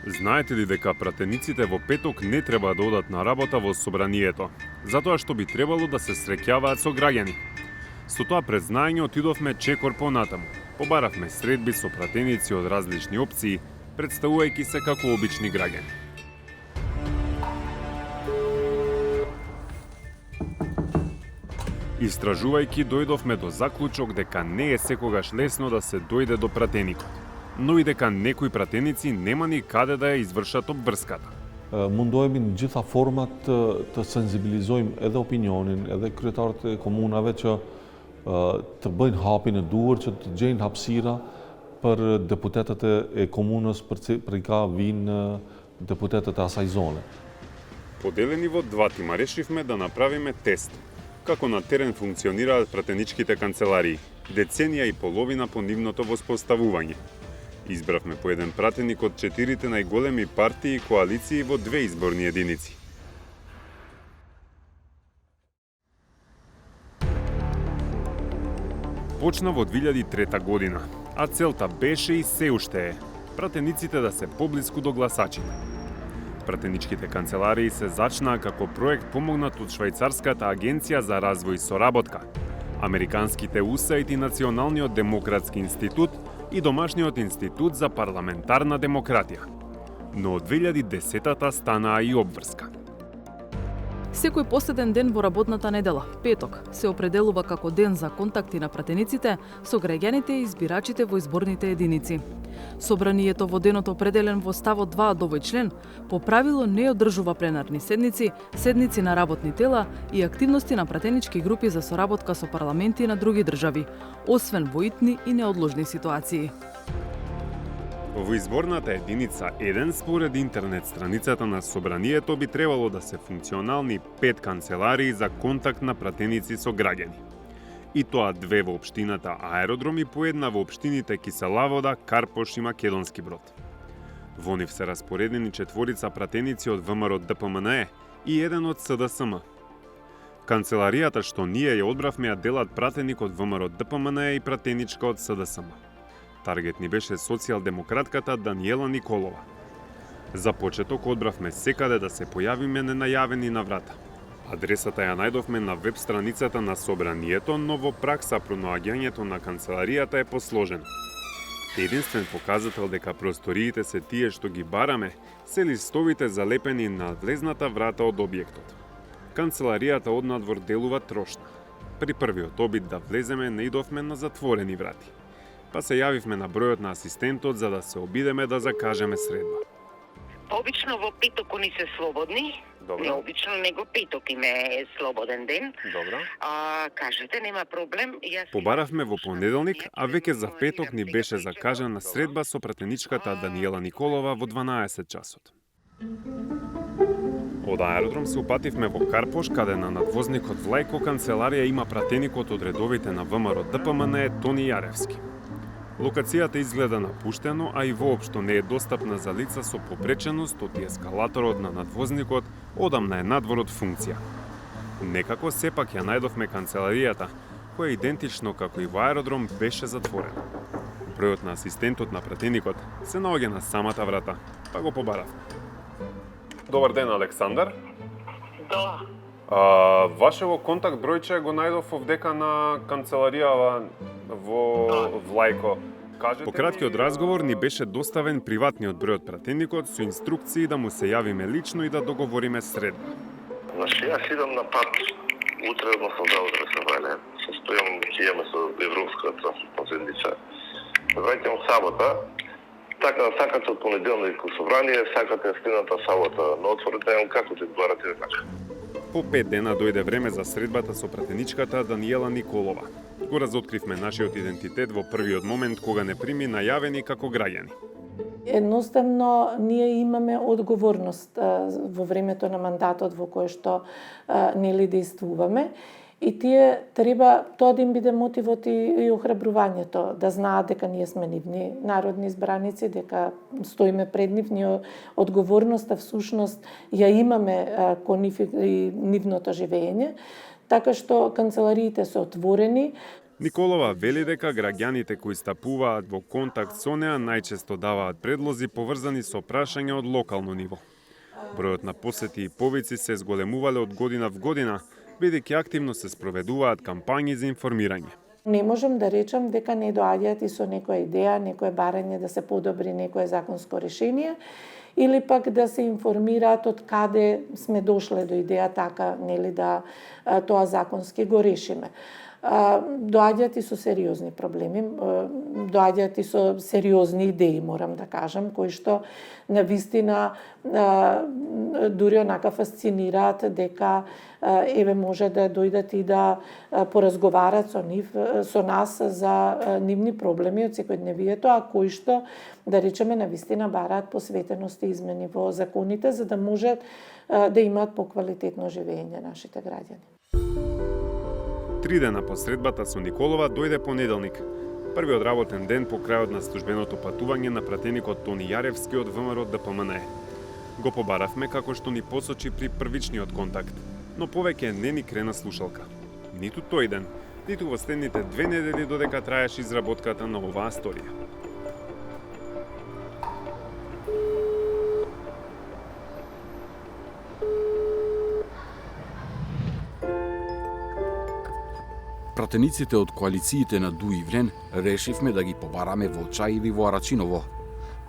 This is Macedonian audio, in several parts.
Знаете ли дека пратениците во петок не треба да одат на работа во собранието, затоа што би требало да се среќаваат со граѓани? Со тоа презнаење отидовме чекор понатаму. Побаравме средби со пратеници од различни опции, представувајќи се како обични граѓани. Истражувајќи, дојдовме до заклучок дека не е секогаш лесно да се дојде до пратеникот, но и дека некои пратеници нема ни каде да ја извршат обврската. Mundohemi në gjitha format të sensibilizojmë edhe opinionin, edhe kryetarët e komunave që të bëjnë hapin e duhur, që të gjejnë hapësira për deputetët e komunës për i ka vinë deputetët e asaj zone. Поделени во два тима решивме да направиме тест како на терен функционираат пратеничките канцеларии, деценија и половина по нивното воспоставување. Избравме по еден пратеник од 4 најголеми партии и коалиции во 2 изборни единици. Почна во 2003 година, а целта беше и се уште е пратениците да се поблиску до гласачите. Пратеничките канцеларии се зачнаа како проект помогнат од Швајцарската агенција за развој и соработка, Американските USAID и Националниот демократски институт и Домашниот институт за парламентарна демократија. Но од 2010-та станаа и обврска. Секој последен ден во работната недела, петок, се определува како ден за контакти на пратениците со граѓаните и избирачите во изборните единици. Собранието во денот определен во ставот 2 од овој член по правило не одржува пленарни седници, седници на работни тела и активности на пратенички групи за соработка со парламенти на други држави, освен во итни и неодложни ситуации. Во изборната единица 1 според интернет страницата на собранието би требало да се функционални 5 канцеларии за контакт на пратеници со граѓани. И тоа 2 во општината Аеродром и по една во општините Киселавода, Карпош и Македонски Брод. Во нив се распоредени 4 пратеници од ВМРО ДПМНЕ и 1 од СДСМ. Канцеларијата што ние ја одбравме ја делат пратеник од ВМРО ДПМНЕ и пратеничка од СДСМ. Таргет ни беше социјалдемократката Даниела Николова. За почеток одбравме секаде да се појавиме ненајавени на врата. Адресата ја најдовме на веб страницата на собранието, но во пракса пронаоѓањето на канцеларијата е посложено. Единствен показател дека просториите се тие што ги бараме, се листовите залепени на влезната врата од објектот. Канцеларијата однадвор делува трошна. При првиот обид да влеземе наидовме на затворени врати. Па се јавивме на бројот на асистентот за да се обидеме да закажеме средба. Обично во петок они се слободни. Добро. Необично него петок им е слободен ден. Добро. Кажете, нема проблем. Побаравме во понеделник, а веќе за петок ни беше закажана средба со пратеничката Даниела Николова во 12 часот. Од Аеродром се упативме во Карпош, каде на надвозникот Влајко канцеларија има пратеникот од редовите на ВМРО ДПМНЕ Тони Јаревски. Локацијата изгледа напуштено, а и воопшто не е достапна за лица со попреченост од ескалаторот на надвозникот одамна е надвор од функција. Некако сепак ја најдовме канцеларијата, која идентично како и во Аеродром беше затворена. Бројот на асистентот на пратеникот се наоѓа на самата врата, па го побаравме. Добар ден, Александар. Да. Вашево контакт бројче го најдов овдека на канцеларијава во Влајко. По краткиот разговор ни беше доставен приватниот број од пратеникот со инструкции да му се јавиме лично и да договориме средба. Значи, јас идам на пат утре, односно да утре се вајле. Се стојам, ќе имаме со Европска транспортна седница. Враќам сабота. Така, сакате од понеделник во собрание, сакате следната сабота на отворите, како ти одговарате така. По 5 дена дојде време за средбата со пратеничката Даниела Николова. Го разоткривме нашиот идентитет во првиот момент кога не прими најавени како граѓани. Едноставно, ние имаме одговорност во времето на мандатот во кој што нели действуваме. И тие треба тоа да им биде мотивот и охрабрувањето, да знаат дека ние сме нивни народни избраници, дека стоиме пред нив, ние одговорноста всушност ја имаме кон нив и нивното живење, така што канцелариите се отворени. Николова вели дека граѓаните кои стапуваат во контакт со неа најчесто даваат предлози поврзани со прашања од локално ниво. Бројот на посети и повици се зголемувале од година в година, бидејќи активно се спроведуваат кампањи за информирање. Не можам да речам дека не доаѓаат и со некоја идеја, некое барање да се подобри некое законско решение, или пак да се информираат од каде сме дошле до идеја така, нели да тоа законски го решиме. Доаѓаат и со сериозни проблеми, доаѓаат и со сериозни идеи, морам да кажам, кои што навистина дури онака фасцинираат дека еве може да дојдат и да поразговарат со нас за нивни проблеми од секојдневието, а кои што, да речеме, навистина бараат посветеност и измени во законите, за да можат да имаат поквалитетно живење нашите граѓани. 3 дена по средбата со Николова дојде понеделник, првиот работен ден по крајот на службеното патување на пратеникот Тони Јаревски од ВМРО ДПМНЕ. Го побаравме како што ни посочи при првичниот контакт, но повеќе не ни крена слушалка. Ниту тој ден, ниту во следните 2 недели додека траеше изработката на оваа сторија. Пратениците од коалициите на Ду и Влен решивме да ги побараме во Чаеви во Арачиново.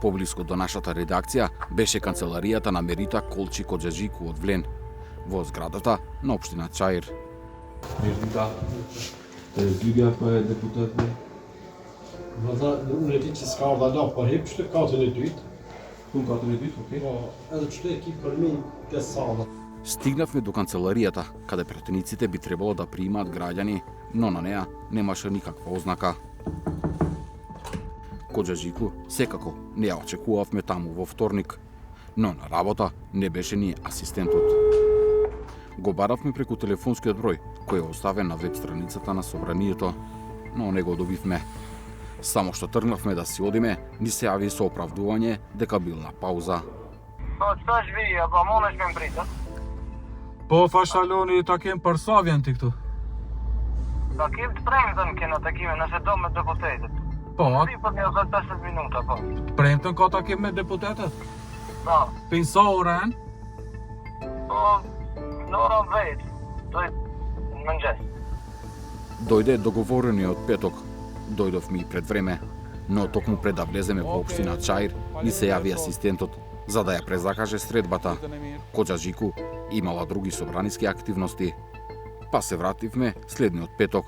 Поблиско до нашата редакција беше канцеларијата на Мерита Колчи Коджаджику од Влен, во зградата на општина Чаир. Merita, Lydia på deputatene. Unë e di që s'ka ardha la për hip, që katën e dytë. Kun katën e dytë, okej. Edhe që e ki përmin të sada. Стигнавме до канцеларијата, каде пратениците би требало да примаат граѓани, но на неа немаше никаква ознака. Коджаджику секако не ја очекувавме таму во вторник, но на работа не беше ни асистентот. Го баравме преку телефонскиот број, кој е оставен на веб страницата на собранието, но не го добивме. Само што тргнавме да си одиме, ни се јави со оправдување дека бил на пауза. Stash vija, pa monesh me mbrita. Po, fashaloni takim për sa vjen ti këtu? Takim të premtën kena takime, nëse do me deputetet. Po, Si për një 10 minuta, po. premtën ka takim me deputetet? Da, Pin sa orën? po, në orën 10, to je në mëngjes. Дојде договорениот петок. Дојдовме и пред време, но токму пред да влеземе во општина Чаир, ни се јави асистентот за да ја презакаже средбата. Коджаджику имала други собраниски активности. Па се вративме следниот петок.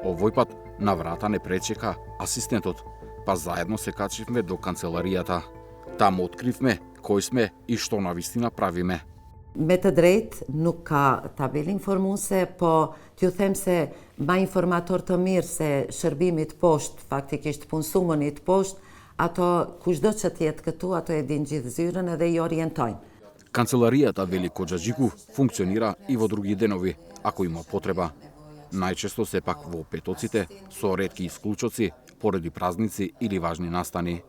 Овој пат на врата не пречека асистентот, па заедно се качивме до канцеларијата. Таму откривме кој сме и што навистина правиме. Me të drejtë nuk ka tabel informuese, po t'ju them se ma informator të mirë se shërbimit poshtë, faktikisht punësumënit poshtë, ato kushdo që t'jetë këtu, ato e din gjithë zyrën edhe i orientojnë. Канцеларијата, вели Коджаджику, функционира и во други денови, ако има потреба. Најчесто сепак во петоците, со ретки исклучоци, поради празници или важни настани.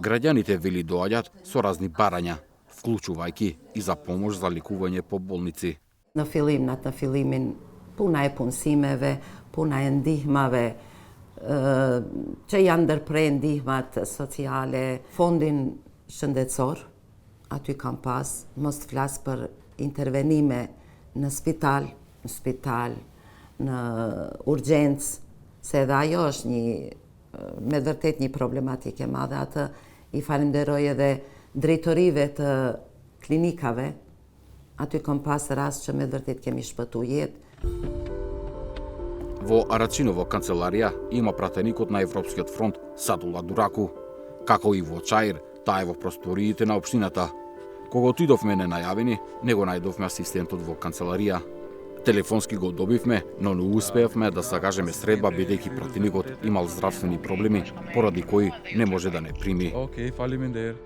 Граѓаните, вели, доаѓаат со разни барања, вклучувајќи и за помош за лекување по болници. Në fillim, në fillimin, puna e punësimeve, puna e ndihmave, që janë ndërprer ndihmat sociale, fondin shëndetësor, aty kam pas, mos të flas për intervenime në spital, në urgjencë, se edhe ajo është me vërtet një problematikë e madhe, atë i falenderoj edhe drejtorive të klinikave, aty kam pas rast që me vërtet kemi shpëtu jetë. Во Арачиново канцеларија има пратеникот на Европскиот фронт Садула Дураку. Како и во Чаир, таа е во просториите на општината. Кога отидовме ненајавени, не го најдовме асистентот во канцеларија. Телефонски го добивме, но не успеавме да сакажеме средба бидејќи пратеникот имал здравствени проблеми, поради кои не може да не прими. Okej, faleminderit.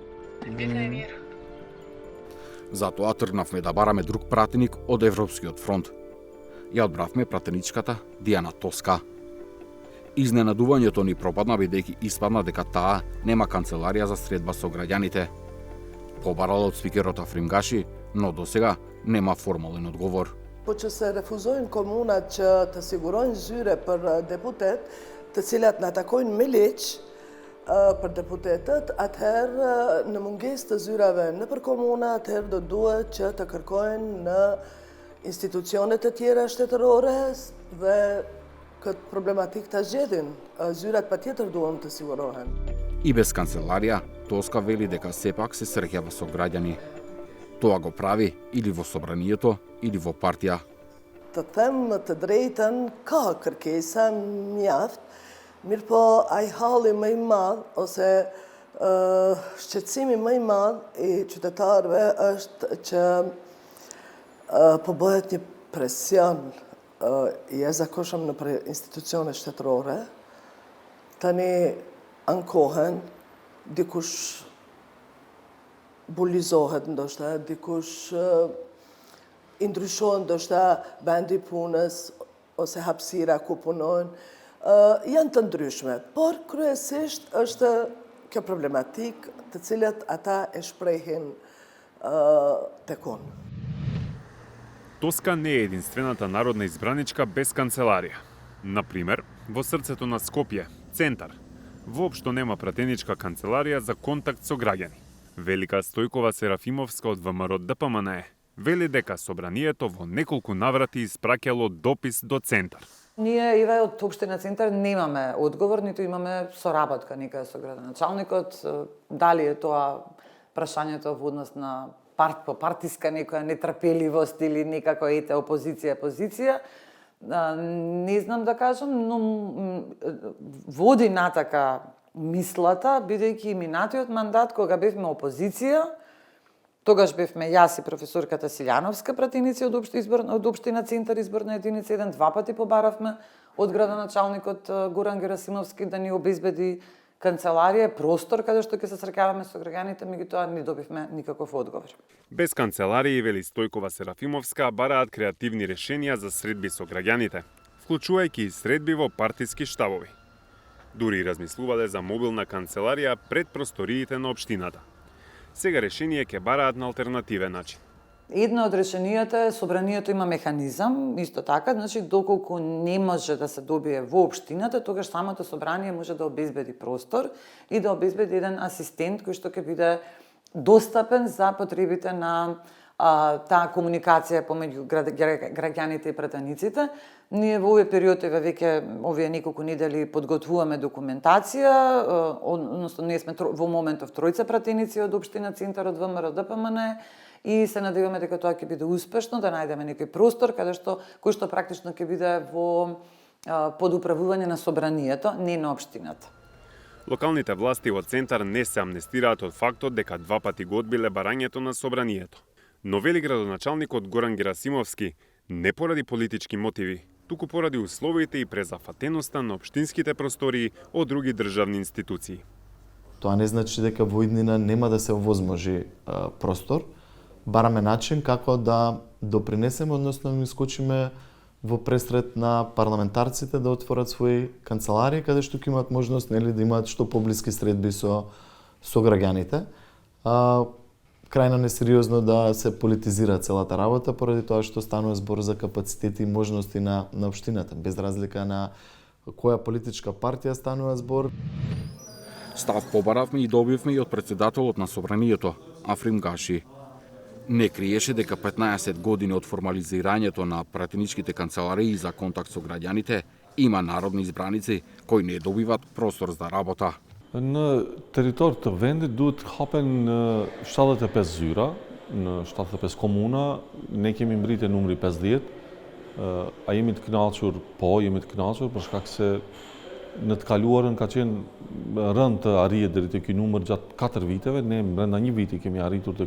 Затоа тргнавме да бараме друг пратеник од Европскиот фронт. Ја одбравме пратеничката Дијана Тоска. Изненадувањето ни пропадна бидејќи испадна дека таа нема канцеларија за средба со граѓаните. Побарала од спикерот Африм Гаши, но досега нема формален одговор. po që se refuzojnë komunat që të sigurojnë zyre për deputet, të cilat na takojnë me ligj për deputetët, atëherë në mungesë të zyrave nëpër komuna, atëherë do duhet që të kërkojnë në institucionet e tjera shtetërore dhe këtë problematik të zgjedhin. Zyrat patjetër duhen të sigurohen. И без канцеларија, Тоска вели дека сепак се среќава со граѓани. Тоа го прави или во собранието, или во партија. Të them të drejtën, ka kërkesa mjaft, mirë po ai halli më i madh ose shqetësimi më i madh i qytetarëve është që po bëhet një presion i jashtëzakonshëm në institucione shtetërore. Tani ankohen, dikush bulizohet ndoshta, dikush i ndryshohen ndoshta bendi punës ose hapësira ku punojnë, janë të ndryshme, por kryesisht është kjo problematik të cilat ata e shprehin tek unë. Тоска не е единствената народна избраничка без канцеларија. Например, во срцето на Скопје, центар, воопшто нема пратеничка канцеларија за контакт со граѓани. Велика Стојкова Серафимовска од ВМРО ДПМН вели дека собранието во неколку наврати испраќало допис до центар. Ние, Иве, од Општина Центар немаме одговор, ниту имаме соработка некаде со градоначалникот. Дали е тоа прашањето во однос на по партиска некоја нетрпеливост или некако ете опозиција, не знам да кажам, но води натака мислата, бидејќи минатиот мандат, кога бевме опозиција, тогаш бевме јас и професорката Силјановска пратеници од Општина Центар изборна единица 1, 2 пати побаравме од градоначалникот Горан Герасимовски да ни обезбеди канцеларија, простор каде што ќе се срекаваме со граѓаните, меѓутоа не добивме никаков одговор. Без канцеларија, вели Стојкова Серафимовска, бараат креативни решенија за средби со граѓаните, вклучувајќи и средби во партиски штабови. Дури и размислувале за мобилна канцеларија пред просториите на општината. Сега решение ќе бараат на алтернативен начин. Едно од решенијата е собранието има механизам, исто така, значи доколку не може да се добие во општината, тогаш самото собрание може да обезбеди простор и да обезбеди еден асистент кој што ќе биде достапен за потребите на таа комуникација помеѓу граѓаните и пратениците. Ние во овој период веќе овие неколку недели подготвуваме документација, односно ние сме во моментов тројца пратеници од Општина Центар, од ВМРО ДПМН, и се надеваме дека тоа ќе биде успешно, да најдеме некој простор кој што практично ќе биде во подуправување на собранието, не на општината. Локалните власти во Центар не се амнестираат од фактот дека 2 пати го одбиле барањето на собранието. Но вели градоначалникот Горан Герасимовски, не поради политички мотиви, туку поради условите и презафатеноста на општинските простории од други државни институции. Тоа не значи дека во иднина нема да се овозможи простор. Бараме начин како да допринесеме, односно да искочиме во пресред на парламентарците да отворат своји канцеларии, каде што ќе имаат можност да имаат што поблиски средби со граѓаните. Крајно несериозно да се политизира целата работа, поради тоа што станува збор за капацитети и можности на општината, без разлика на која политичка партија станува збор. Став побаравме и добивме и од председателот на собранието, Африм Гаши. Не криеше дека 15 години од формализирањето на пратеничките канцеларии за контакт со граѓаните, има народни избраници кои не добиват простор за работа. На територијата të vendit duhet hapen 75 zyra, në 75 komuna, ne kemi mbritur numri 50. A jemi të kënaqur? Po, jemi të kënaqur për shkak se në të kaluarën ka qenë rënd të arrihet deri te ky numër gjatë 4 viteve, ne brenda një viti kemi arritur te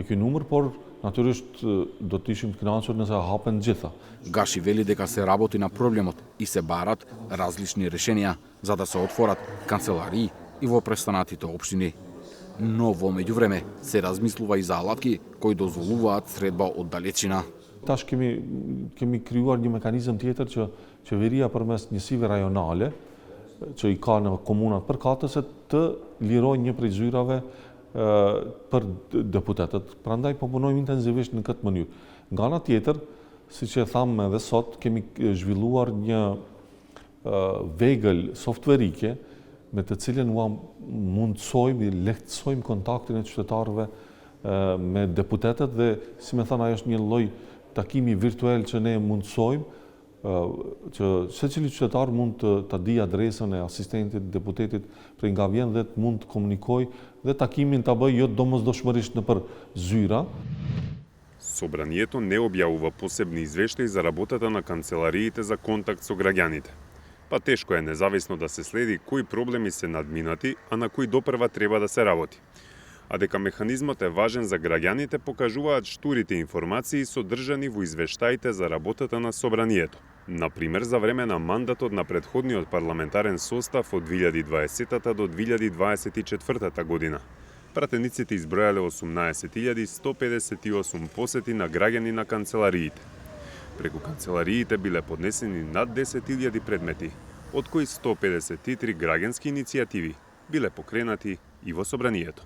ky numër, por natyrisht do të ishim të kënaqur nëse hapen gjitha. Гаши вели дека се работи на проблемот и се барат различни решенија за да се отворат канцеларии и во престанатите општини. Но во меѓувреме се размислува и за алатки кои дозволуваат средба од далечина. Tash kemi krijuar një mekanizëm tjetër që qeveria përmes njësive rajonale që i ka në komunat përkatëse të lirojnë një prej zyrave për deputetët. Prandaj po punojmë intensivisht në këtë mënyrë. Nga ana tjetër, si që e thamë edhe sot, kemi zhvilluar një vegël softverike me të cilën mundsojmë i lehtësojmë kontaktin e qytetarëve me deputetët dhe, si me thënë, ajo është një lloj takimi virtual që ne mundsojmë që secili qytetar mund të di adresën e asistentit, deputetit prej nga vjen dhe mund të komunikojë dhe takimin ta bëjë jo domosdoshmërisht nëпër zyra. Собранието не објавува посебни извештаи за работата на канцелариите за контакт со граѓаните. Па тешко е независно да се следи кои проблеми се надминати, а на кои допрва треба да се работи. А дека механизмот е важен за граѓаните покажуваат штурите информации содржани во извештаите за работата на Собранието. Например, за време на мандатот на претходниот парламентарен состав од 2020 до 2024 година, пратениците избројале 18.158 посети на граѓани на канцелариите. Преку канцелариите биле поднесени над 10.000 предмети, од кои 153 граѓански иницијативи биле покренати и во Собранието.